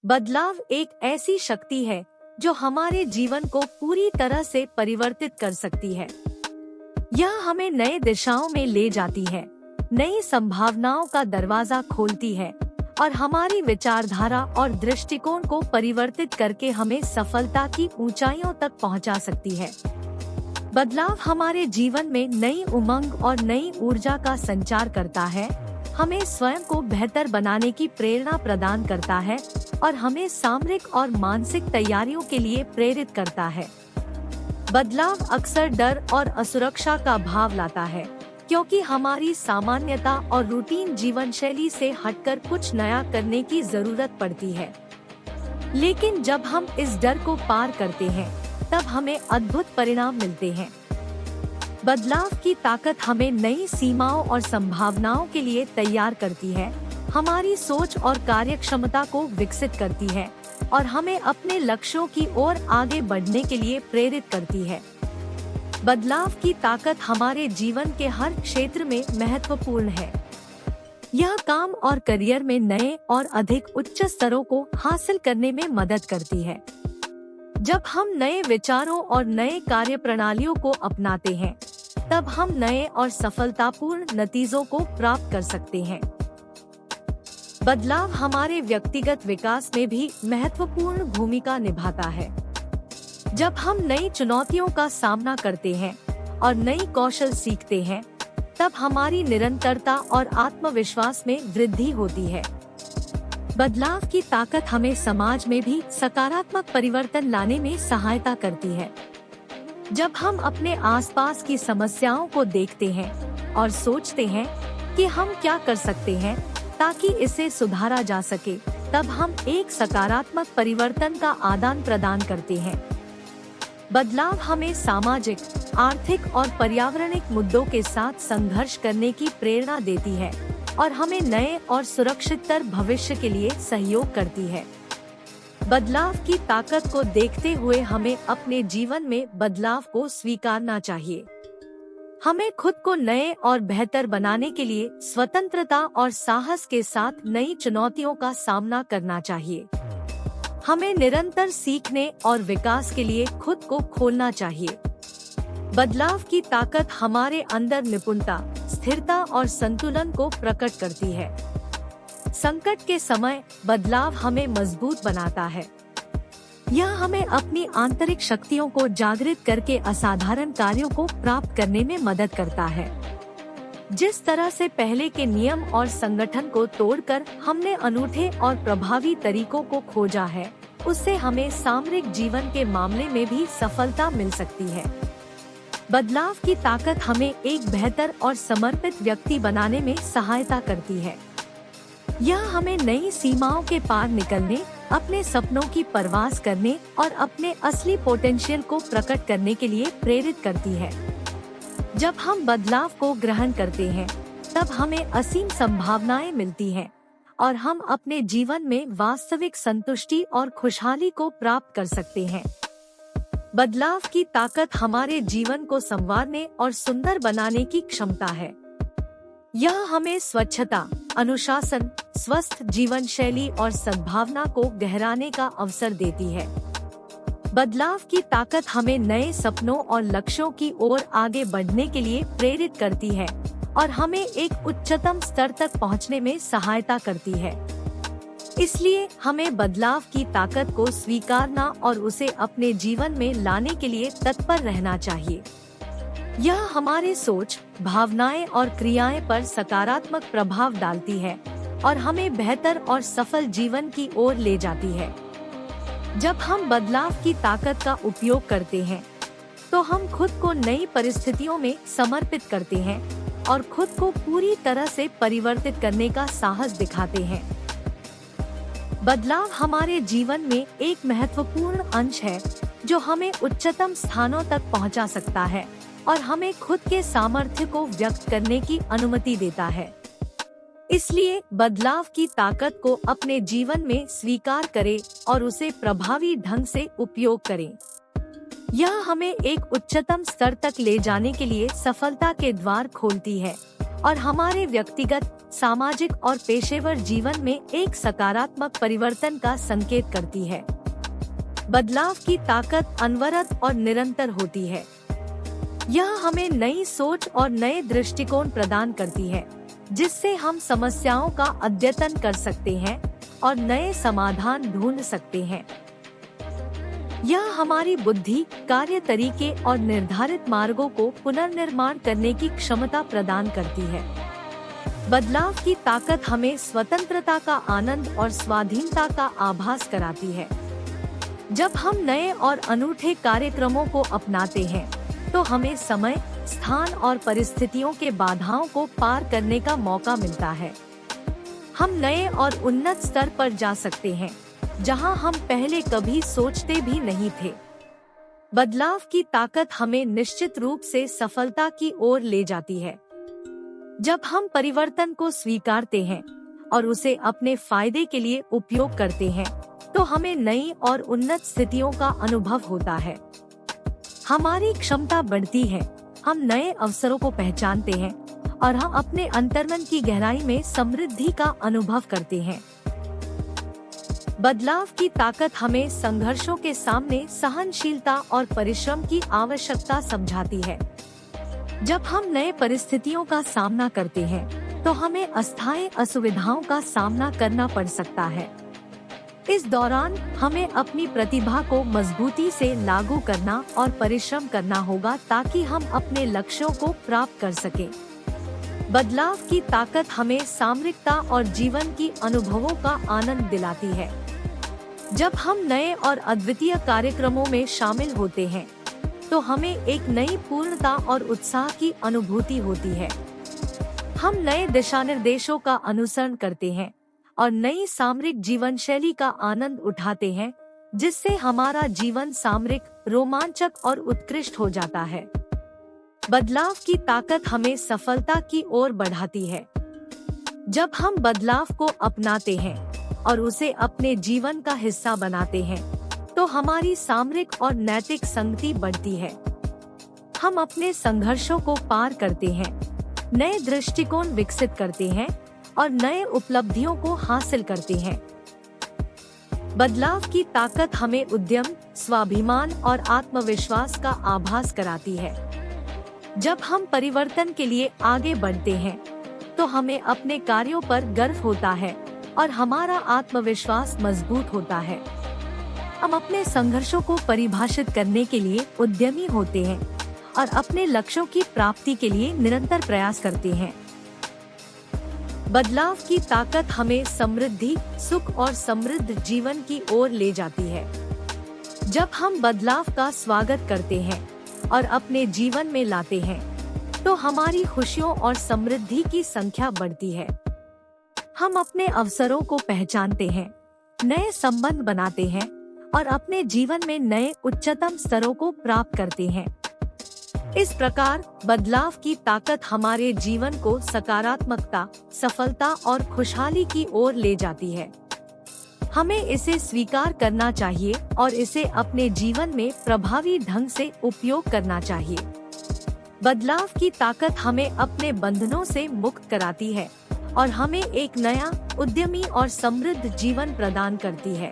बदलाव एक ऐसी शक्ति है जो हमारे जीवन को पूरी तरह से परिवर्तित कर सकती है। यह हमें नए दिशाओं में ले जाती है, नई संभावनाओं का दरवाजा खोलती है और हमारी विचारधारा और दृष्टिकोण को परिवर्तित करके हमें सफलता की ऊंचाइयों तक पहुंचा सकती है। बदलाव हमारे जीवन में नई उमंग और नई ऊर्जा का संचार करता है, हमें स्वयं को बेहतर बनाने की प्रेरणा प्रदान करता है और हमें सामरिक और मानसिक तैयारियों के लिए प्रेरित करता है। बदलाव अक्सर डर और असुरक्षा का भाव लाता है, क्योंकि हमारी सामान्यता और रूटीन जीवन शैली से हटकर कुछ नया करने की जरूरत पड़ती है। लेकिन जब हम इस डर को पार करते हैं, तब हमें अद्भुत परिणाम मिलते हैं। बदलाव की ताकत हमें नई सीमाओं और संभावनाओं के लिए तैयार करती है, हमारी सोच और कार्यक्षमता को विकसित करती है और हमें अपने लक्ष्यों की ओर आगे बढ़ने के लिए प्रेरित करती है। बदलाव की ताकत हमारे जीवन के हर क्षेत्र में महत्वपूर्ण है। यह काम और करियर में नए और अधिक उच्च स्तरों को हासिल करने में मदद करती है। जब हम नए विचारों और नए कार्यप्रणालियों को अपनाते हैं, तब हम नए और सफलतापूर्ण नतीजों को प्राप्त कर सकते हैं। बदलाव हमारे व्यक्तिगत विकास में भी महत्वपूर्ण भूमिका निभाता है। जब हम नई चुनौतियों का सामना करते हैं और नई कौशल सीखते हैं, तब हमारी निरंतरता और आत्मविश्वास में वृद्धि होती है। बदलाव की ताकत हमें समाज में भी सकारात्मक परिवर्तन लाने में सहायता करती है। जब हम अपने आसपास की समस्याओं को देखते हैं और सोचते हैं कि हम क्या कर सकते हैं ताकि इसे सुधारा जा सके, तब हम एक सकारात्मक परिवर्तन का आदान प्रदान करते हैं। बदलाव हमें सामाजिक, आर्थिक और पर्यावरणिक मुद्दों के साथ संघर्ष करने की प्रेरणा देती है और हमें नए और सुरक्षितर भविष्य के लिए सहयोग करती है। बदलाव की ताकत को देखते हुए हमें अपने जीवन में बदलाव को स्वीकारना चाहिए। हमें खुद को नए और बेहतर बनाने के लिए स्वतंत्रता और साहस के साथ नई चुनौतियों का सामना करना चाहिए। हमें निरंतर सीखने और विकास के लिए खुद को खोलना चाहिए। बदलाव की ताकत हमारे अंदर निपुणता, स्थिरता और संतुलन को प्रकट करती है। संकट के समय बदलाव हमें मजबूत बनाता है। यह हमें अपनी आंतरिक शक्तियों को जागृत करके असाधारण कार्यों को प्राप्त करने में मदद करता है। जिस तरह से पहले के नियम और संगठन को तोड़कर हमने अनूठे और प्रभावी तरीकों को खोजा है, उससे हमें सामरिक जीवन के मामले में भी सफलता मिल सकती है। बदलाव की ताकत हमें एक बेहतर और समर्पित व्यक्ति बनाने में सहायता करती है। यह हमें नई सीमाओं के पार निकलने, अपने सपनों की परवाज़ करने और अपने असली पोटेंशियल को प्रकट करने के लिए प्रेरित करती है। जब हम बदलाव को ग्रहण करते हैं, तब हमें असीम संभावनाएं मिलती हैं और हम अपने जीवन में वास्तविक संतुष्टि और खुशहाली को प्राप्त कर सकते हैं। बदलाव की ताकत हमारे जीवन को संवारने और सुंदर बनाने की क्षमता है। यह हमें स्वच्छता, अनुशासन, स्वस्थ जीवन शैली और सद्भावना को गहराने का अवसर देती है। बदलाव की ताकत हमें नए सपनों और लक्ष्यों की ओर आगे बढ़ने के लिए प्रेरित करती है और हमें एक उच्चतम स्तर तक पहुंचने में सहायता करती है। इसलिए हमें बदलाव की ताकत को स्वीकारना और उसे अपने जीवन में लाने के लिए तत्पर रहना चाहिए। यह हमारे सोच, भावनाएं और क्रियाएं पर सकारात्मक प्रभाव डालती है और हमें बेहतर और सफल जीवन की ओर ले जाती है। जब हम बदलाव की ताकत का उपयोग करते हैं, तो हम खुद को नई परिस्थितियों में समर्पित करते हैं और खुद को पूरी तरह से परिवर्तित करने का साहस दिखाते हैं। बदलाव हमारे जीवन में एक महत्वपूर्ण अंश है जो हमें उच्चतम स्थानों तक पहुंचा सकता है और हमें खुद के सामर्थ्य को व्यक्त करने की अनुमति देता है। इसलिए बदलाव की ताकत को अपने जीवन में स्वीकार करें और उसे प्रभावी ढंग से उपयोग करें। यह हमें एक उच्चतम स्तर तक ले जाने के लिए सफलता के द्वार खोलती है और हमारे व्यक्तिगत, सामाजिक और पेशेवर जीवन में एक सकारात्मक परिवर्तन का संकेत करती है। बदलाव की ताकत अनवरत और निरंतर होती है। यह हमें नई सोच और नए दृष्टिकोण प्रदान करती है, जिससे हम समस्याओं का अध्ययन कर सकते हैं और नए समाधान ढूंढ सकते हैं। यह हमारी बुद्धि, कार्य तरीके और निर्धारित मार्गों को पुनर्निर्माण करने की क्षमता प्रदान करती है। बदलाव की ताकत हमें स्वतंत्रता का आनंद और स्वाधीनता का आभास कराती है। जब हम नए और अनूठे कार्यक्रमों को अपनाते हैं, तो हमें समय, स्थान और परिस्थितियों के बाधाओं को पार करने का मौका मिलता है। हम नए और उन्नत स्तर पर जा सकते हैं, जहां हम पहले कभी सोचते भी नहीं थे। बदलाव की ताकत हमें निश्चित रूप से सफलता की ओर ले जाती है। जब हम परिवर्तन को स्वीकारते हैं और उसे अपने फायदे के लिए उपयोग करते हैं, तो हमें नई और उन्नत स्थितियों का अनुभव होता है। हमारी क्षमता बढ़ती है, हम नए अवसरों को पहचानते हैं और हम अपने अंतर्मन की गहराई में समृद्धि का अनुभव करते हैं। बदलाव की ताकत हमें संघर्षों के सामने सहनशीलता और परिश्रम की आवश्यकता समझाती है। जब हम नए परिस्थितियों का सामना करते हैं, तो हमें अस्थायी असुविधाओं का सामना करना पड़ सकता है। इस दौरान हमें अपनी प्रतिभा को मजबूती से लागू करना और परिश्रम करना होगा, ताकि हम अपने लक्ष्यों को प्राप्त कर सकें। बदलाव की ताकत हमें सामरिकता और जीवन की अनुभवों का आनंद दिलाती है। जब हम नए और अद्वितीय कार्यक्रमों में शामिल होते हैं, तो हमें एक नई पूर्णता और उत्साह की अनुभूति होती है। हम नए दिशा निर्देशों का अनुसरण करते हैं और नई सामरिक जीवन शैली का आनंद उठाते हैं, जिससे हमारा जीवन सामरिक, रोमांचक और उत्कृष्ट हो जाता है। बदलाव की ताकत हमें सफलता की ओर बढ़ाती है। जब हम बदलाव को अपनाते हैं और उसे अपने जीवन का हिस्सा बनाते हैं, तो हमारी सामरिक और नैतिक संगति बढ़ती है। हम अपने संघर्षों को पार करते हैं, नए दृष्टिकोण विकसित करते हैं और नए उपलब्धियों को हासिल करते हैं। बदलाव की ताकत हमें उद्यम, स्वाभिमान और आत्मविश्वास का आभास कराती है। जब हम परिवर्तन के लिए आगे बढ़ते हैं, तो हमें अपने कार्यों पर गर्व होता है और हमारा आत्मविश्वास मजबूत होता है। हम अपने संघर्षों को परिभाषित करने के लिए उद्यमी होते हैं और अपने लक्ष्यों की प्राप्ति के लिए निरंतर प्रयास करते हैं। बदलाव की ताकत हमें समृद्धि, सुख और समृद्ध जीवन की ओर ले जाती है। जब हम बदलाव का स्वागत करते हैं और अपने जीवन में लाते हैं, तो हमारी खुशियों और समृद्धि की संख्या बढ़ती है। हम अपने अवसरों को पहचानते हैं, नए संबंध बनाते हैं और अपने जीवन में नए उच्चतम स्तरों को प्राप्त करते हैं। इस प्रकार बदलाव की ताकत हमारे जीवन को सकारात्मकता, सफलता और खुशहाली की ओर ले जाती है। हमें इसे स्वीकार करना चाहिए और इसे अपने जीवन में प्रभावी ढंग से उपयोग करना चाहिए। बदलाव की ताकत हमें अपने बंधनों से मुक्त कराती है और हमें एक नया, उद्यमी और समृद्ध जीवन प्रदान करती है।